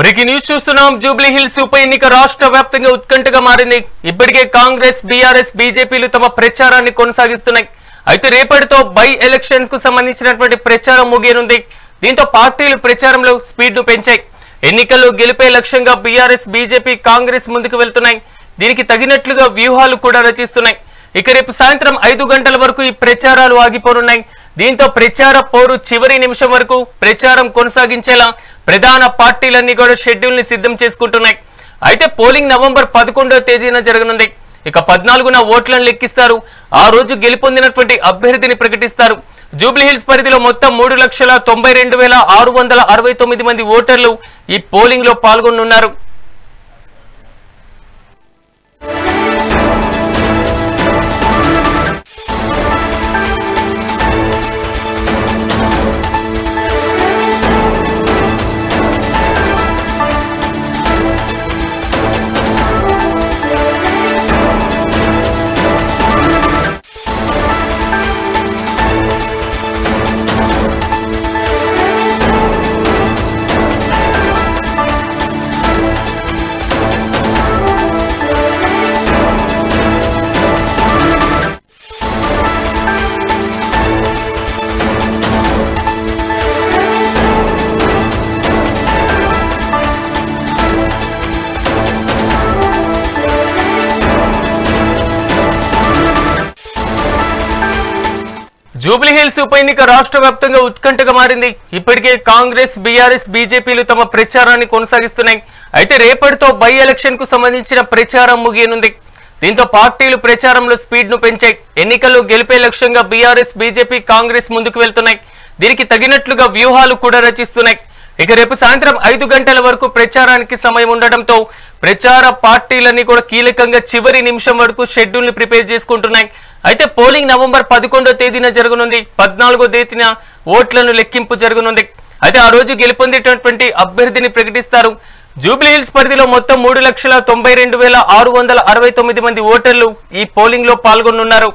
Breaking news చూస్తున్నాం. Jubilee hills ఉప ఎన్నిక రాష్ట్ర వ్యాప్తంగా ఉత్కంఠగా మారింది. ఇప్పటికే కాంగ్రెస్, బీఆర్ఎస్, బీజేపీలు తమ ప్రచారాన్ని కొనసాగిస్తున్నాయి. అయితే రేపటితో బై ఎలక్షన్స్ కు సంబంధించినటువంటి ప్రచారం ముగియనుంది. దీంతో పార్టీలు ప్రచారంలో స్పీడ్ ను పెంచాయి. ఎన్నికల్లో గెలిపే లక్ష్యంగా బీఆర్ఎస్, బీజేపీ, కాంగ్రెస్ ముందుకు వెళ్తున్నాయి. దీనికి తగినట్లుగా వ్యూహాలు కూడా రచిస్తున్నాయి. ఇక రేపు సాయంత్రం 5 గంటల వరకు ఈ ప్రచారాలు ఆగిపోనున్నాయి. దీంతో ప్రచార పోరు చివరి నిమిషం వరకు ప్రచారం కొనసాగించేలా ప్రధాన పార్టీలన్నీ కూడా షెడ్యూల్ ని సిద్ధం చేసుకుంటున్నాయి. అయితే పోలింగ్ నవంబర్ 11వ తేదీన జరగనుంది. ఇక 14న ఓట్లను లెక్కిస్తారు. ఆ రోజు గెలుపొందినటువంటి అభ్యర్థిని ప్రకటిస్తారు. జూబ్లీ హిల్స్ పరిధిలో మొత్తం 3,92,669 మంది ఓటర్లు ఈ పోలింగ్ లో పాల్గొనున్నారు. జూబ్లీ హిల్స్ ఉప ఎన్నిక రాష్ట్ర వ్యాప్తంగా ఉత్కంఠగా మారింది. ఇప్పటికే కాంగ్రెస్, బీఆర్ఎస్, బీజేపీలు తమ ప్రచారాన్ని కొనసాగిస్తున్నాయి. అయితే రేపటితో బై ఎలక్షన్ కు సంబంధించిన ప్రచారం ముగియనుంది. దీంతో పార్టీలు ప్రచారంలో స్పీడ్ ను పెంచాయి. ఎన్నికల్లో గెలిపే లక్ష్యంగా బీఆర్ఎస్, బీజేపీ, కాంగ్రెస్ ముందుకు వెళ్తున్నాయి. దీనికి తగినట్లుగా వ్యూహాలు కూడా రచిస్తున్నాయి. ఇక రేపు సాయంత్రం 5 గంటల వరకు ప్రచారానికి సమయం ఉండడంతో ప్రచార పార్టీలన్నీ కూడా కీలకంగా చివరి నిమిషం వరకు షెడ్యూల్ ని ప్రిపేర్ చేసుకుంటున్నాయి. అయితే పోలింగ్ నవంబర్ 11వ తేదీన జరగనుంది. 14వ తేదీన ఓట్లను లెక్కింపు జరగనుంది. అయితే ఆ రోజు గెలుపొందేటటువంటి అభ్యర్థిని ప్రకటిస్తారు. జూబ్లీ హిల్స్ పరిధిలో మొత్తం 3,92,669 మంది ఓటర్లు ఈ పోలింగ్ లో పాల్గొనున్నారు.